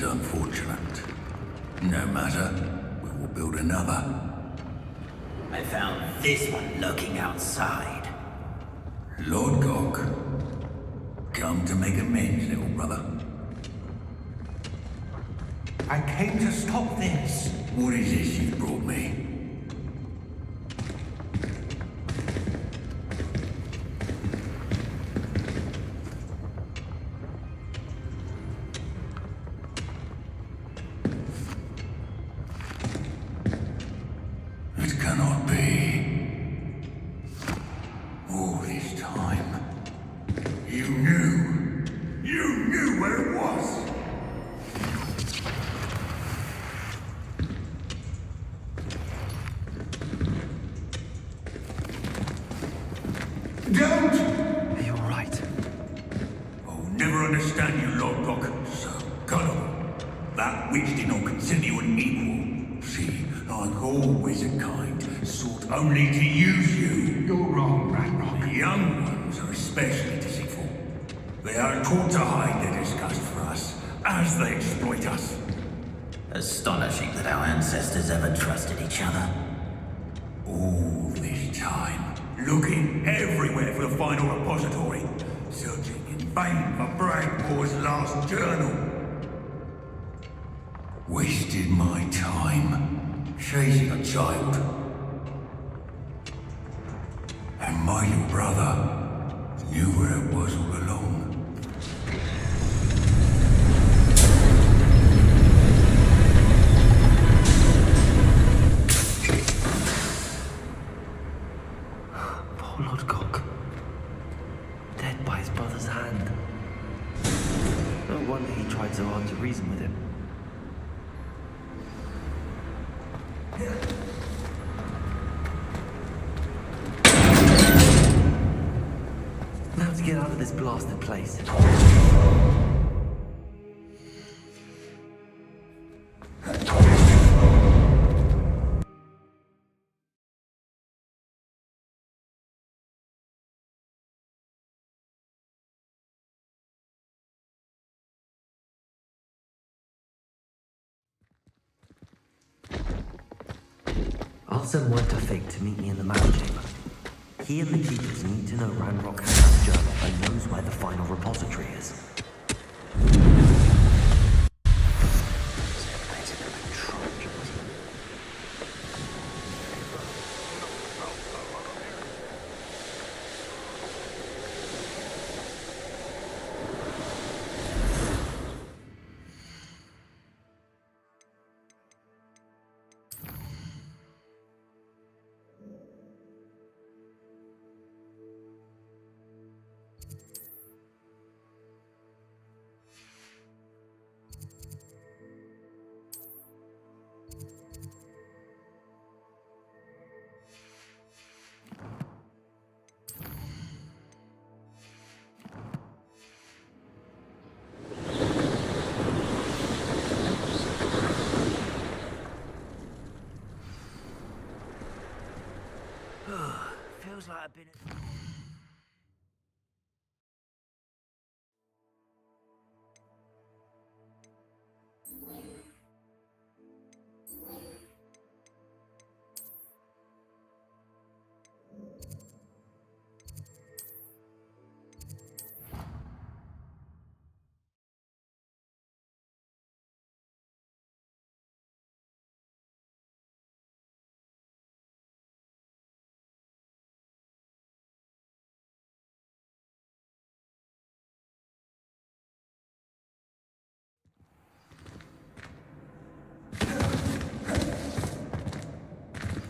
unfortunate. No matter, we will build another. I found this one lurking outside. Lord Gok, come to make amends, little brother. I came to stop this. What is this you've brought me? It cannot be. All this time, you knew where it was. Don't! You're right. I'll never understand you, Lord Gok. So gullible. That witch did not consider you an equal. She, like all wizard kind, sought only to use you. You're wrong, Ranrock. The young ones are especially deceitful. They are taught to hide their disgust for us, as they exploit us. Astonishing that our ancestors ever trusted each other. All this time, looking everywhere for the final repository, searching in vain for Bragmore's last journal. Wasted my time, chasing a child. And my little brother knew where it was all along. Poor Lord Gok. Dead by his brother's hand. No wonder he tried so hard to reason with him. Now to get out of this blasted place. I'll send word to Fig to meet me in the map chamber. He and the keepers need to know Ranrock has that journal and knows where the final repository is. Feels like I've been...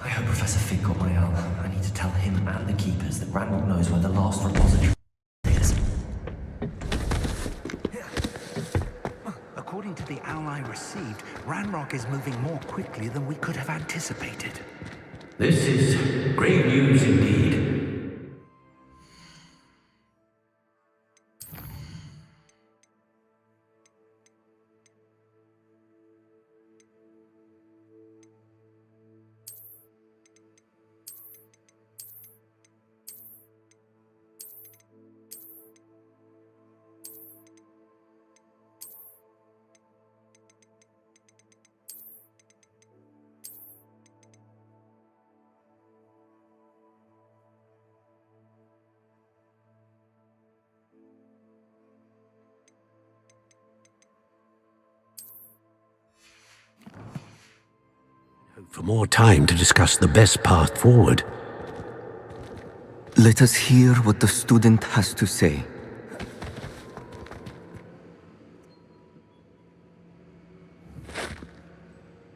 I hope Professor Fig got my help. I need to tell him and the keepers that Ranrock knows where the last repository is. According to the owl I received, Ranrock is moving more quickly than we could have anticipated. This is great news indeed. for more time to discuss the best path forward. Let us hear what the student has to say.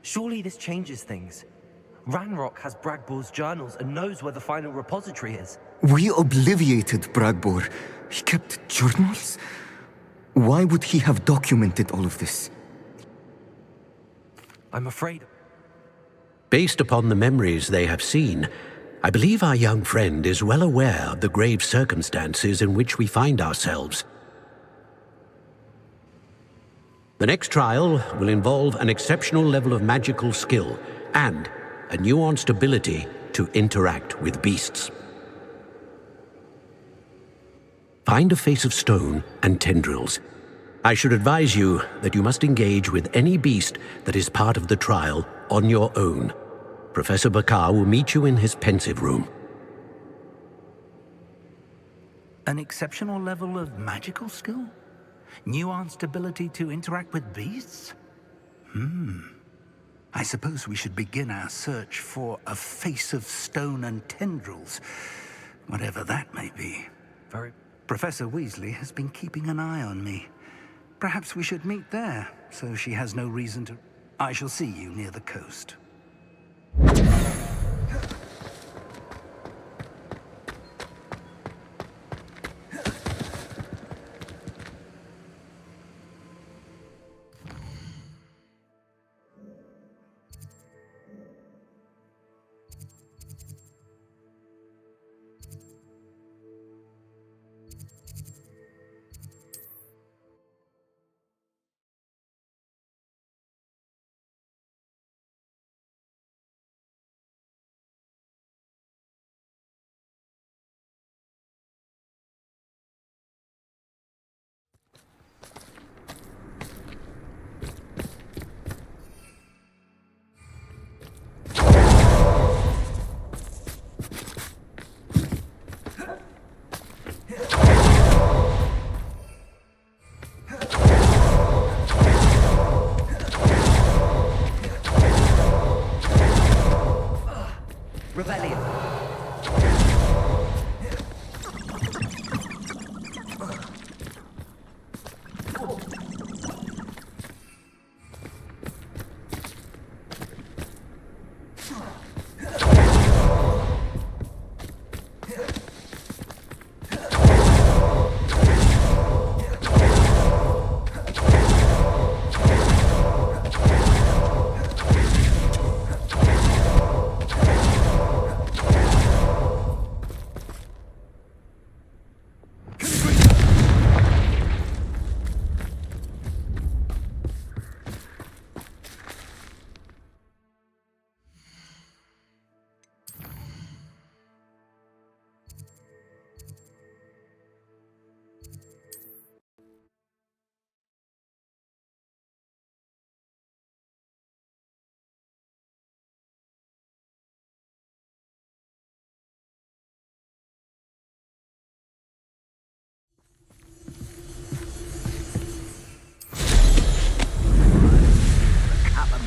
Surely this changes things. Ranrock has Bragbor's journals and knows where the final repository is. We obliviated Bragbor. He kept journals? Why would he have documented all of this? I'm afraid... Based upon the memories they have seen, I believe our young friend is well aware of the grave circumstances in which we find ourselves. The next trial will involve an exceptional level of magical skill and a nuanced ability to interact with beasts. Find a face of stone and tendrils. I should advise you that you must engage with any beast that is part of the trial on your own. Professor Bakar will meet you in his pensive room. An exceptional level of magical skill? Nuanced ability to interact with beasts? I suppose we should begin our search for a face of stone and tendrils, whatever that may be. Professor Weasley has been keeping an eye on me. Perhaps we should meet there, so she has no reason to... I shall see you near the coast.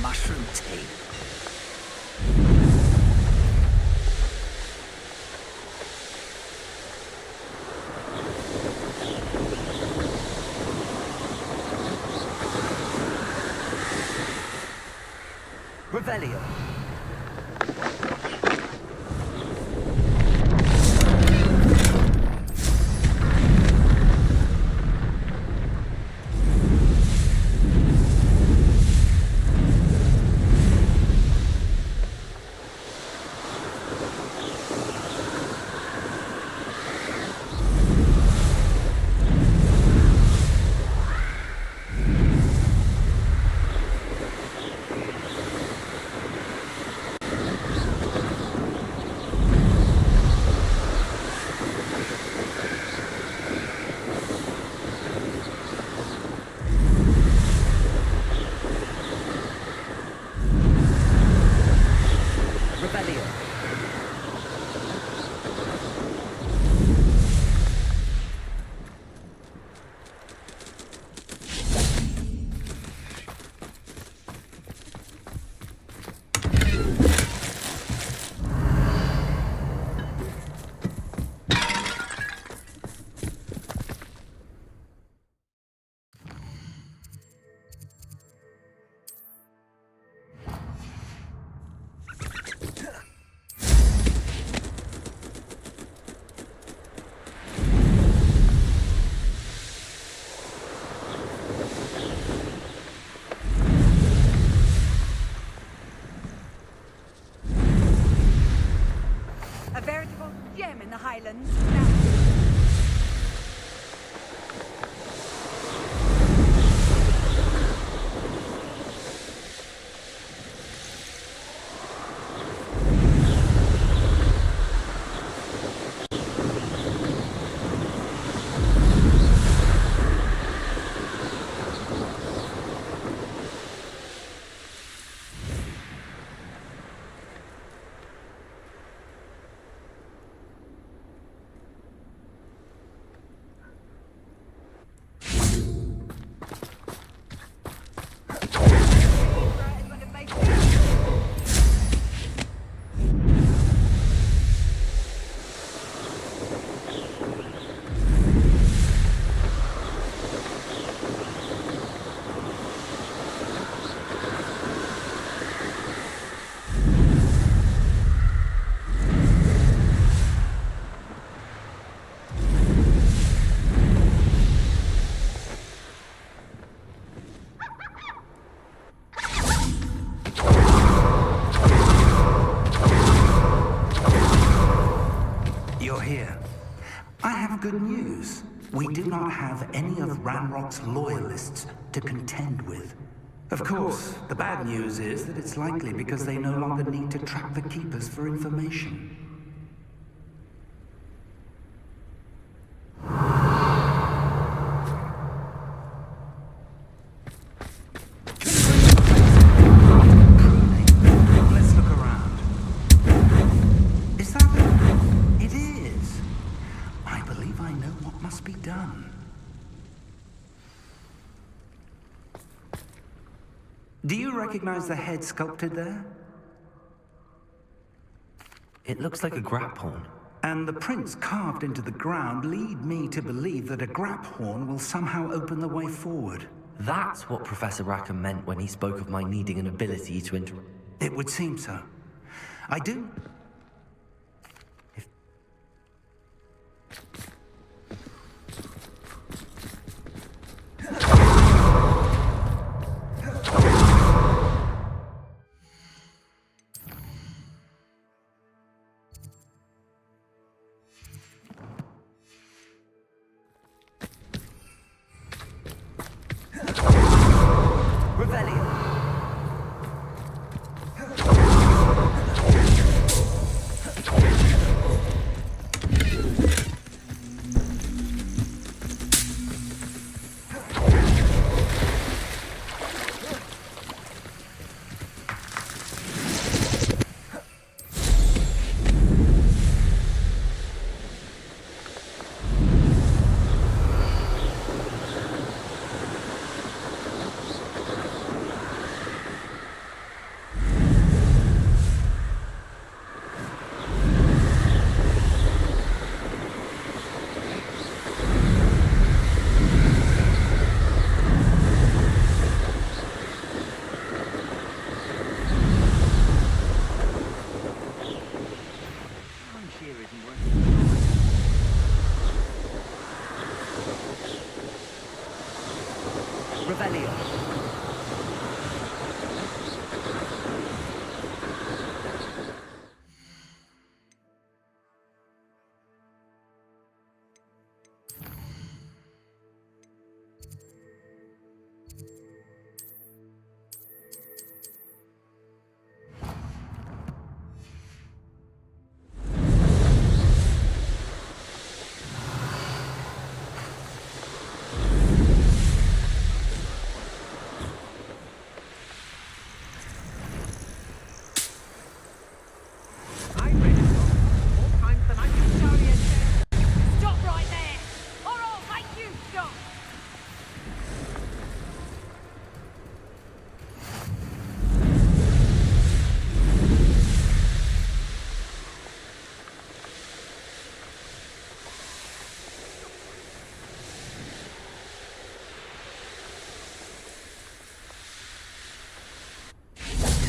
Mushroom tea. Revelio. Good news. We do not have any of Ranrock's loyalists to contend with. Of course, the bad news is that it's likely because they no longer need to track the Keepers for information. Let's look around. Is that... It is. I believe I know what must be done. Do you recognize the head sculpted there? It looks like a Graphorn. And the prints carved into the ground lead me to believe that a Graphorn will somehow open the way forward. That's what Professor Rackham meant when he spoke of my needing an ability to It would seem so. I do...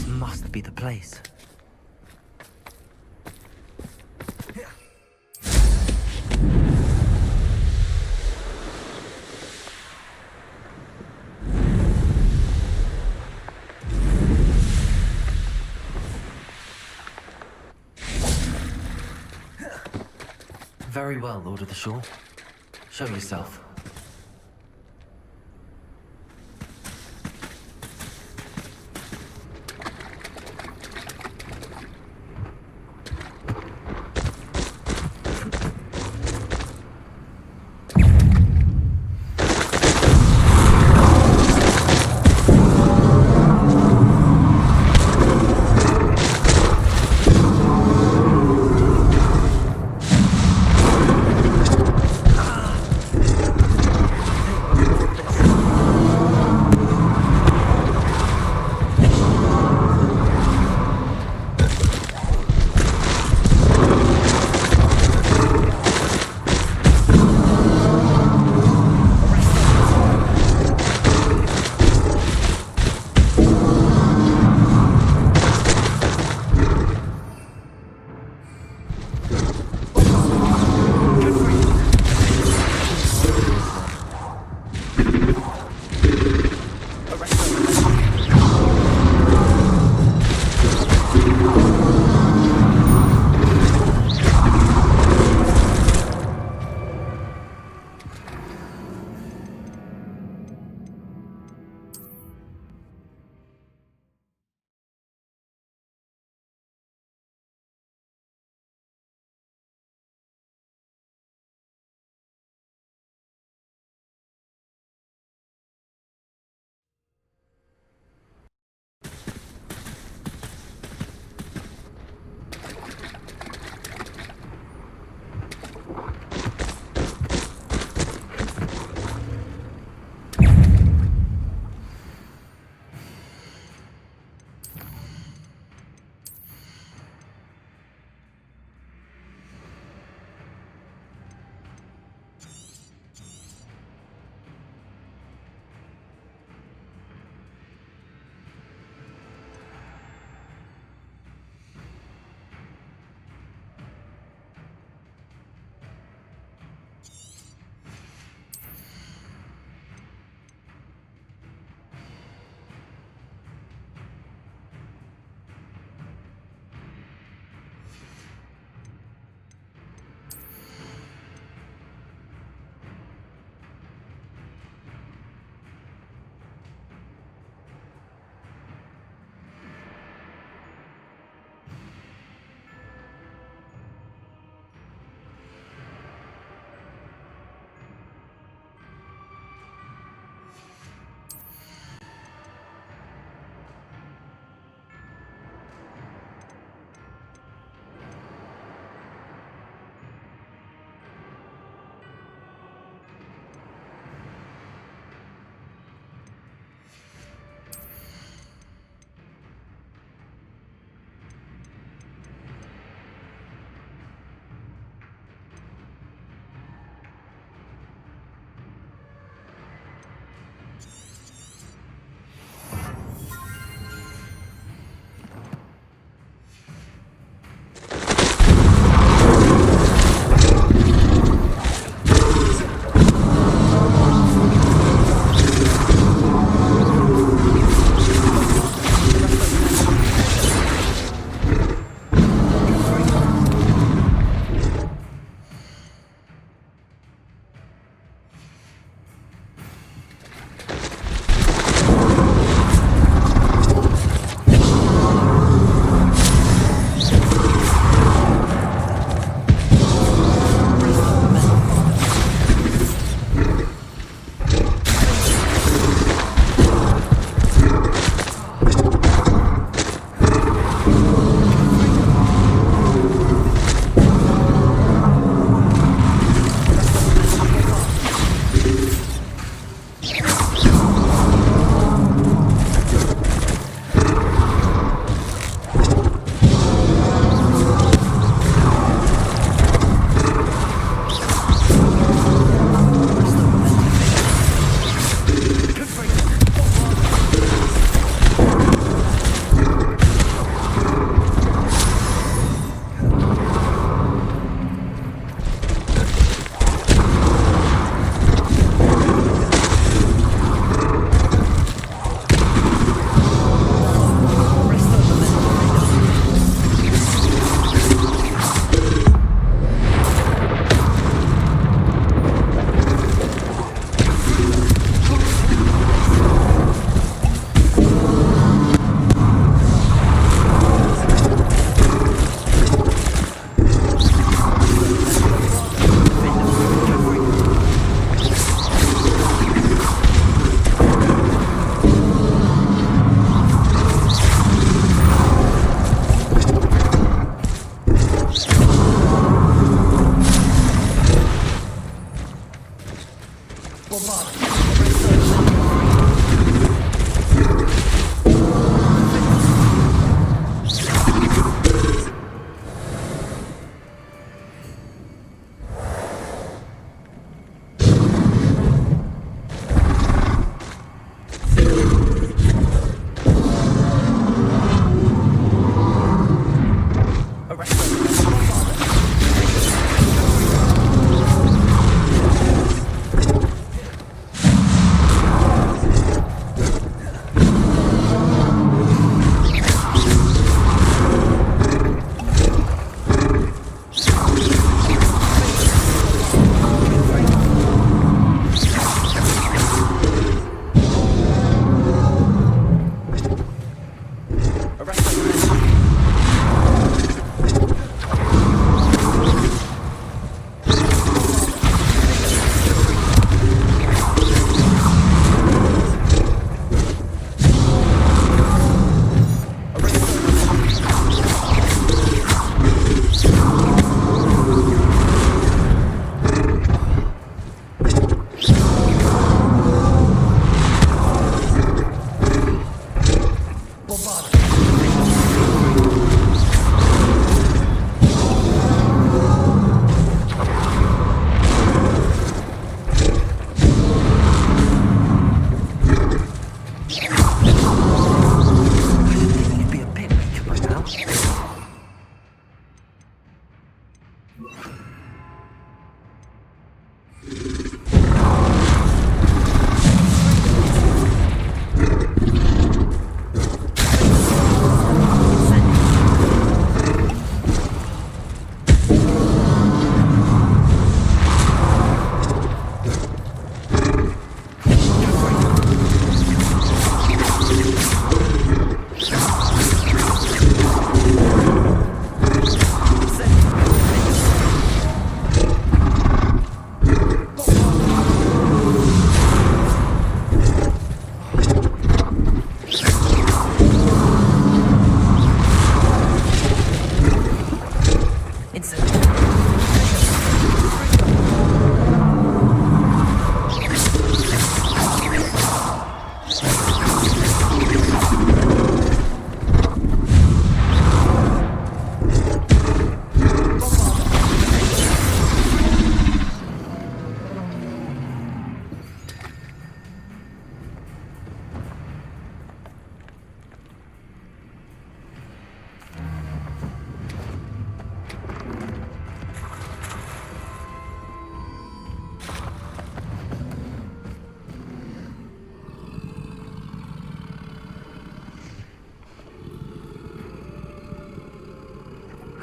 Must be the place. Very well, Lord of the Shore. Show yourself.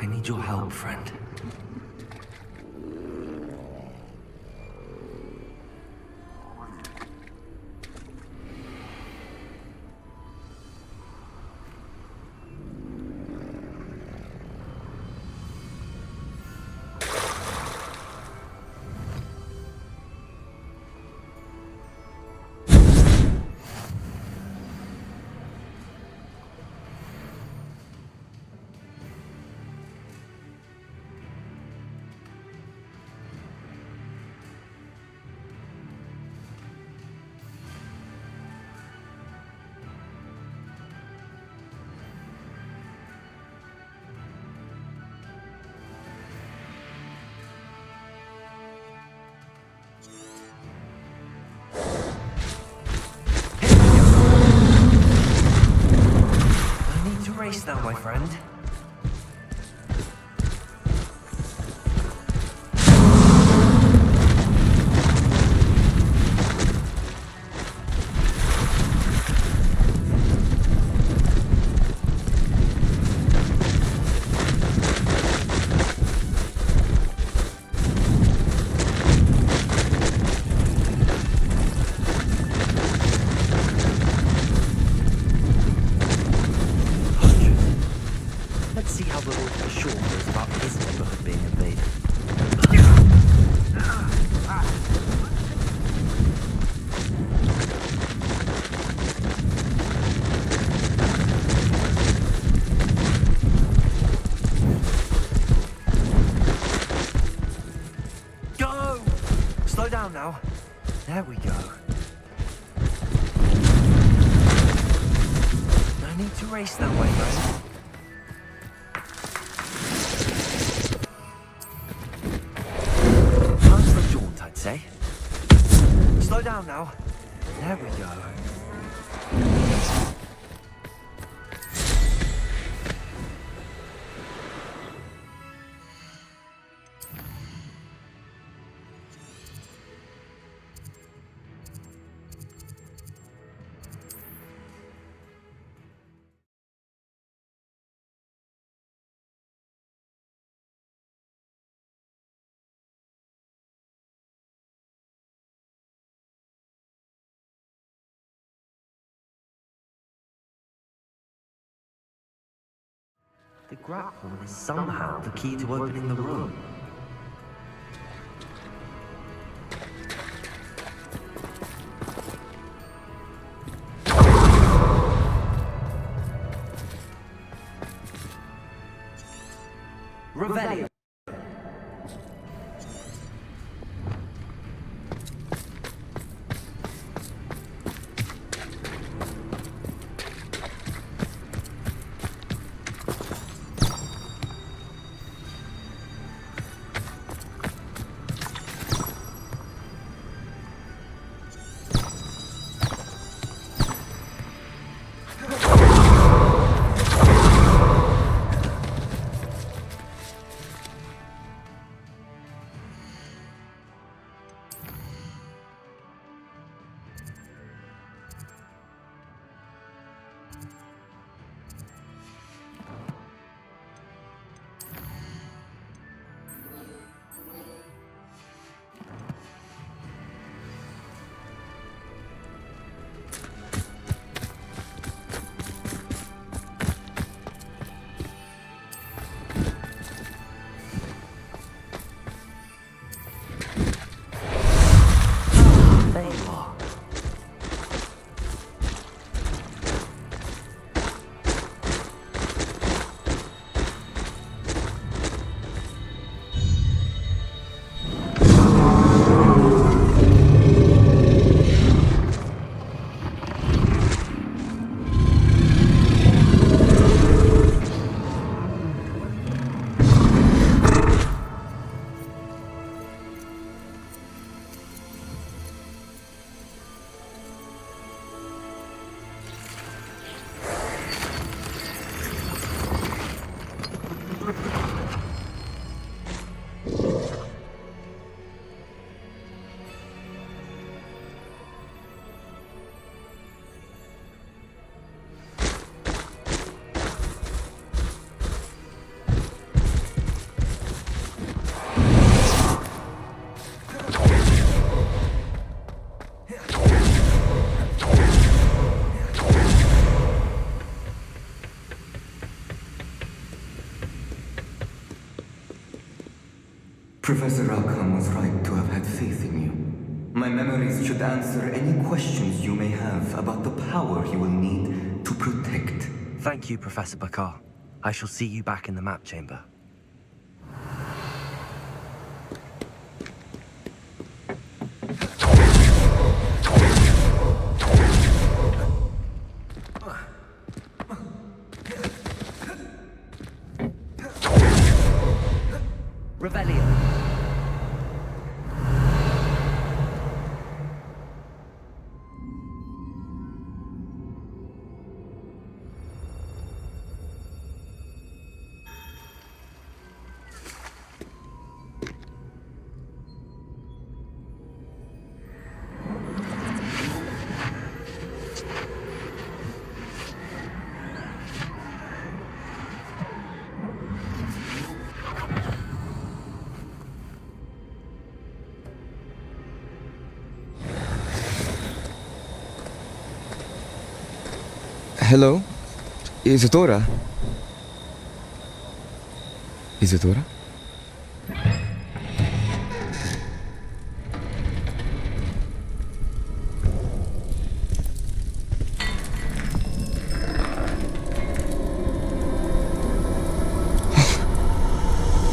I need your help, friend. Race now, my friend. There we go. No need to race that way, though. How's the jaunt, I'd say. Slow down now. There we go. The Graphorn is somehow the key to opening the room. Revelio. Professor Rackham was right to have had faith in you. My memories should answer any questions you may have about the power you will need to protect. Thank you, Professor Bakar. I shall see you back in the map chamber. Revelio. Hello? Isadora? Isadora?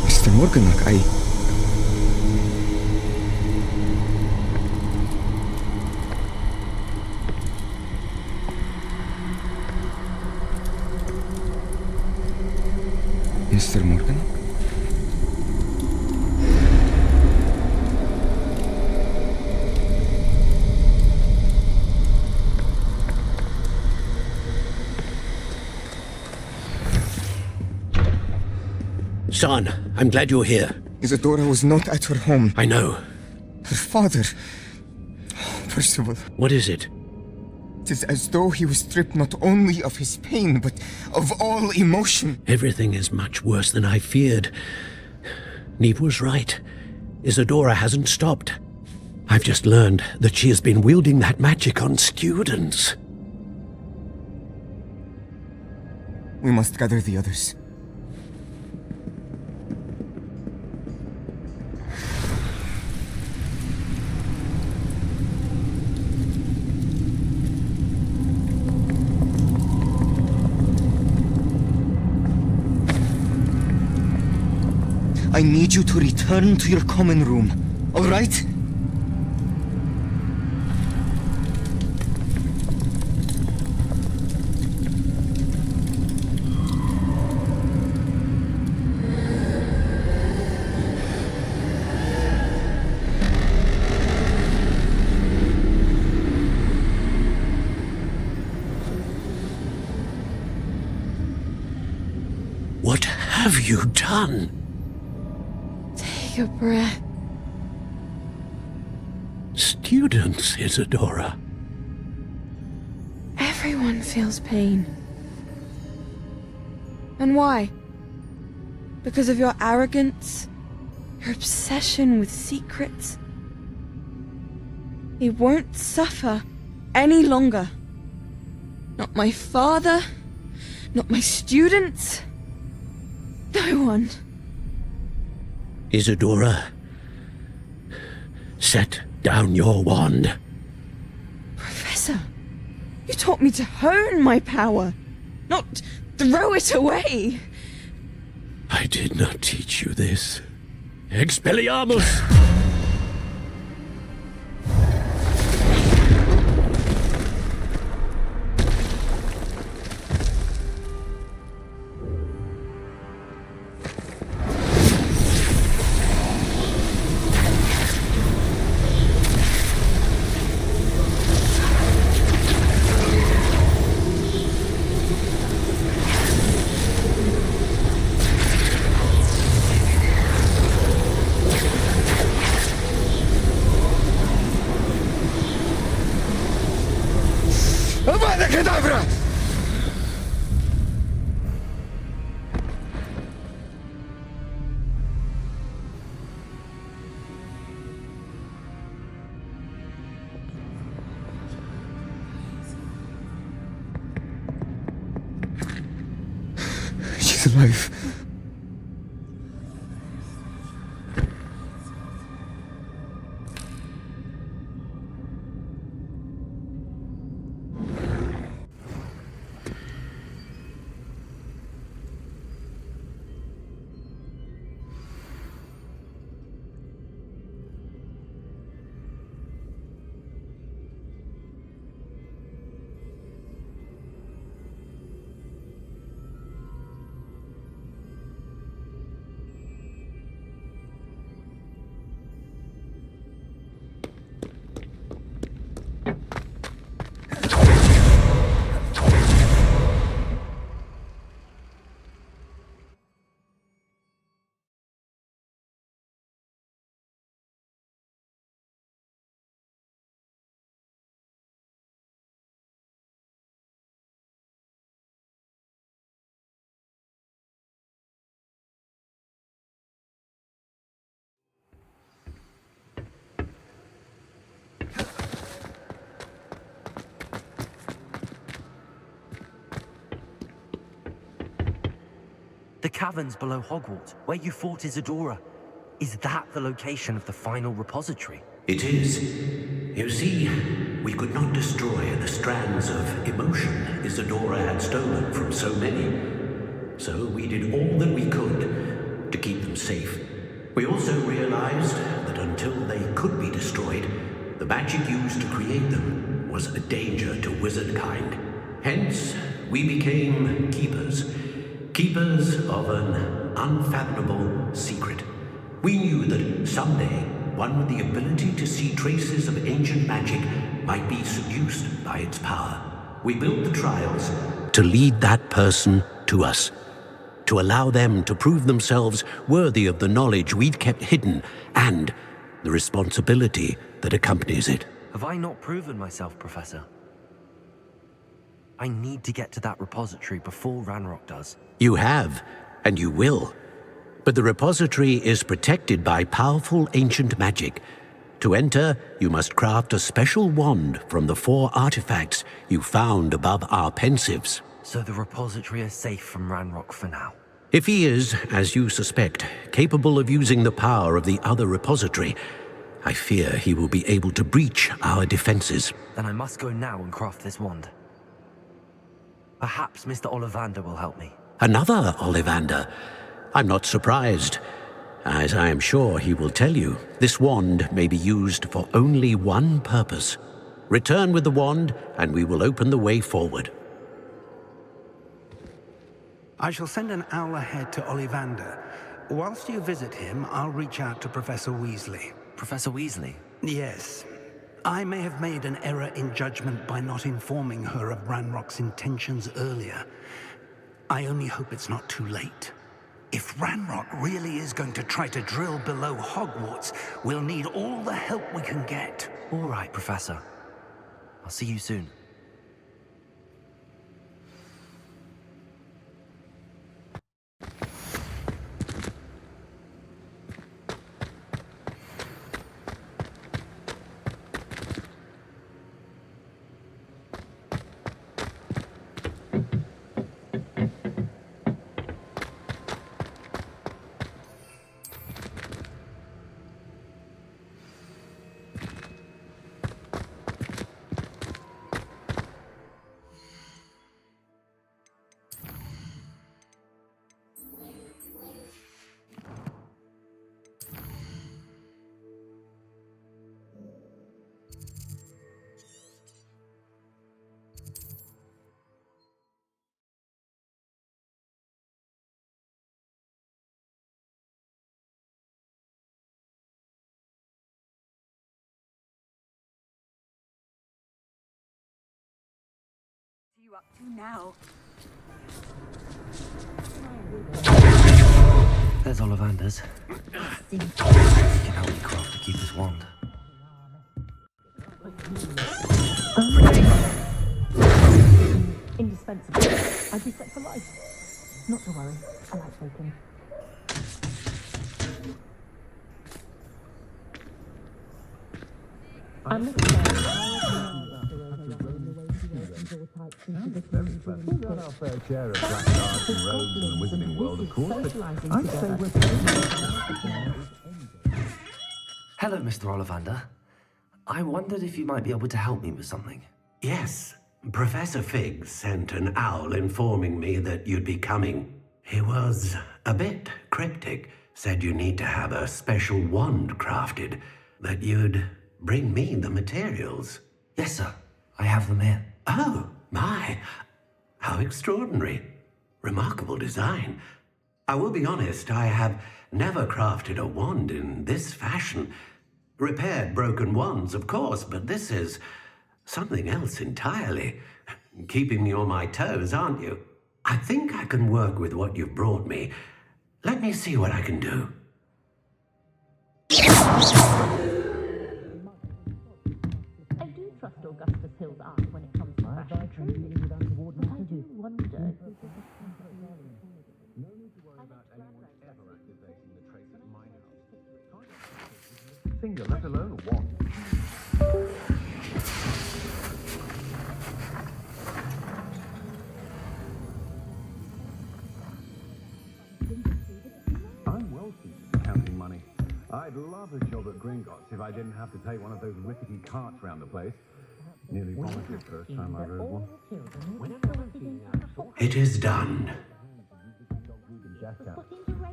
Mr. Morganak, Mr. Morgan? Son, I'm glad you're here. Isadora was not at her home. I know. Her father... Percival. What is it? It is as though he was stripped not only of his pain, but of all emotion. Everything is much worse than I feared. Neve was right. Isadora hasn't stopped. I've just learned that she has been wielding that magic on students. We must gather the others. I need you to return to your common room, all right? What have you done? Take a breath. Students, Isadora. Everyone feels pain. And why? Because of your arrogance? Your obsession with secrets? He won't suffer any longer. Not my father, not my students, no one. Isadora, set down your wand. Professor, you taught me to hone my power, not throw it away. I did not teach you this. Expelliarmus! Avada Kedavra! She's alive. The caverns below Hogwarts, where you fought Isadora. Is that the location of the final repository? It is. You see, we could not destroy the strands of emotion Isadora had stolen from so many. So we did all that we could to keep them safe. We also realized that until they could be destroyed, the magic used to create them was a danger to wizard kind. Hence, we became keepers. Keepers of an unfathomable secret. We knew that someday, one with the ability to see traces of ancient magic might be seduced by its power. We built the trials to lead that person to us, to allow them to prove themselves worthy of the knowledge we'd kept hidden and the responsibility that accompanies it. Have I not proven myself, Professor? I need to get to that repository before Ranrock does. You have, and you will. But the repository is protected by powerful ancient magic. To enter, you must craft a special wand from the 4 artifacts you found above our pensives. So the repository is safe from Ranrock for now. If he is, as you suspect, capable of using the power of the other repository, I fear he will be able to breach our defenses. Then I must go now and craft this wand. Perhaps Mr. Ollivander will help me. Another Ollivander? I'm not surprised. As I am sure he will tell you, this wand may be used for only one purpose. Return with the wand, and we will open the way forward. I shall send an owl ahead to Ollivander. Whilst you visit him, I'll reach out to Professor Weasley. Professor Weasley? Yes. I may have made an error in judgment by not informing her of Ranrock's intentions earlier. I only hope it's not too late. If Ranrock really is going to try to drill below Hogwarts, we'll need all the help we can get. All right, Professor. I'll see you soon. You up to now? There's Ollivander's. He can help me craft to keep his wand. Indispensable. I'd be set for life. Not to worry. I like bacon. I'm looking at We've got our fair share of black arts and rogues in the wizarding world, of course, but I'd say we're... Hello, Mr. Ollivander. I wondered if you might be able to help me with something. Yes, Professor Fig sent an owl informing me that you'd be coming. He was a bit cryptic, said you need to have a special wand crafted, that you'd bring me the materials. Yes, sir. I have them here. Oh, my. How extraordinary. Remarkable design. I will be honest, I have never crafted a wand in this fashion. Repaired broken wands, of course, but this is something else entirely. Keeping me on my toes, aren't you? I think I can work with what you've brought me. Let me see what I can do. I do trust Augustus Hill's art when it comes to fashion. But I do wonder. No need to worry about anyone ever activating the trace at my house. Finger, let alone a wand. I'm wealthy, counting money. I'd love a job at Gringotts if I didn't have to take one of those rickety carts round the place. Nearly vomited first time I rode one. It is done.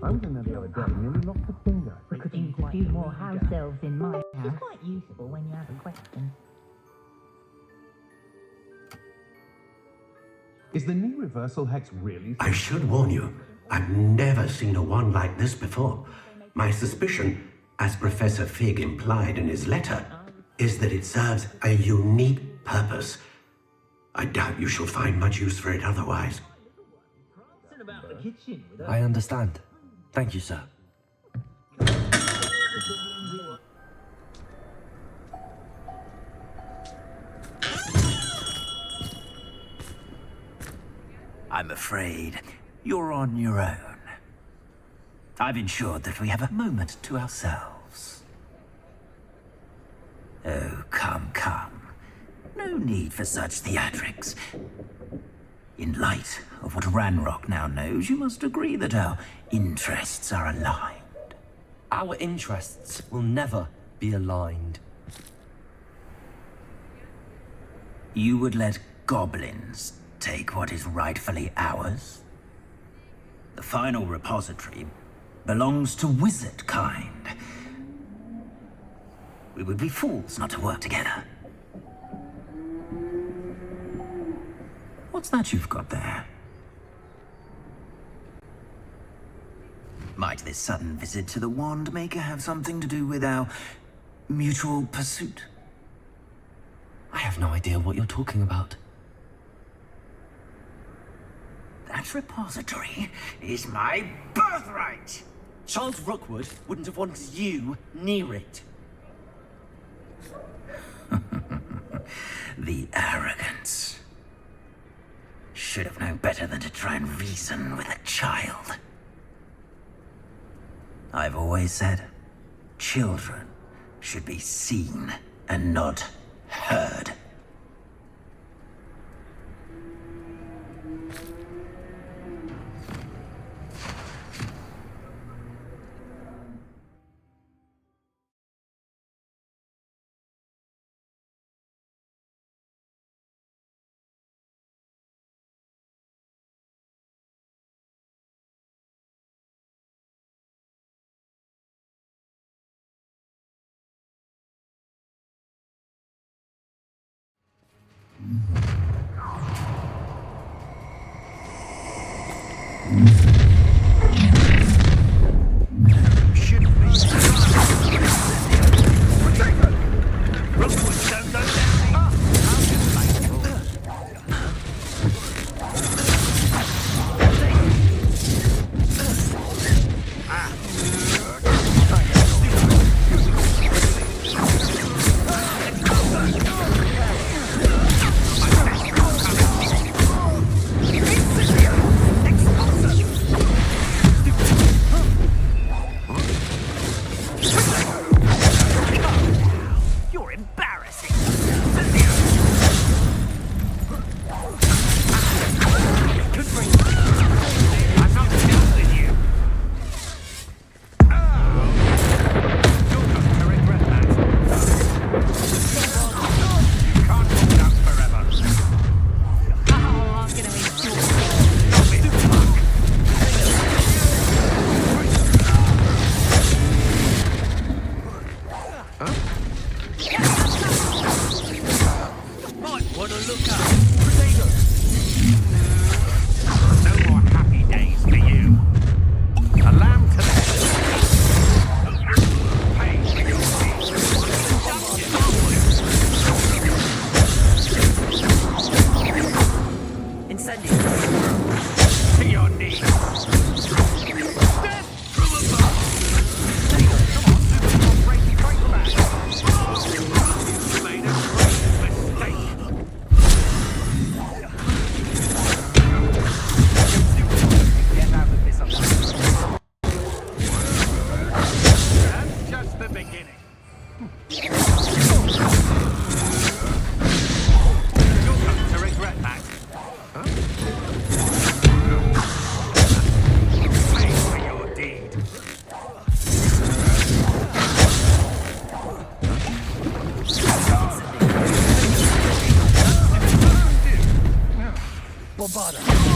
I was in there the other day and nearly lost a finger. We could use a few more house elves in my house. It's quite useful when you have a question. Is the knee reversal hex really... I should warn you, I've never seen a wand like this before. My suspicion, as Professor Fig implied in his letter, is that it serves a unique purpose. I doubt you shall find much use for it otherwise. I understand. Thank you, sir. I'm afraid you're on your own. I've ensured that we have a moment to ourselves. Oh, come. No need for such theatrics. In light of what Ranrock now knows, you must agree that our interests are aligned. Our interests will never be aligned. You would let goblins take what is rightfully ours? The final repository belongs to wizard kind. We would be fools not to work together. What's that you've got there? Might this sudden visit to the Wand Maker have something to do with our mutual pursuit? I have no idea what you're talking about. That repository is my birthright! Charles Rookwood wouldn't have wanted you near it. The arrogance. Should have known better than to try and reason with a child. I've always said, children should be seen and not heard. Bobada.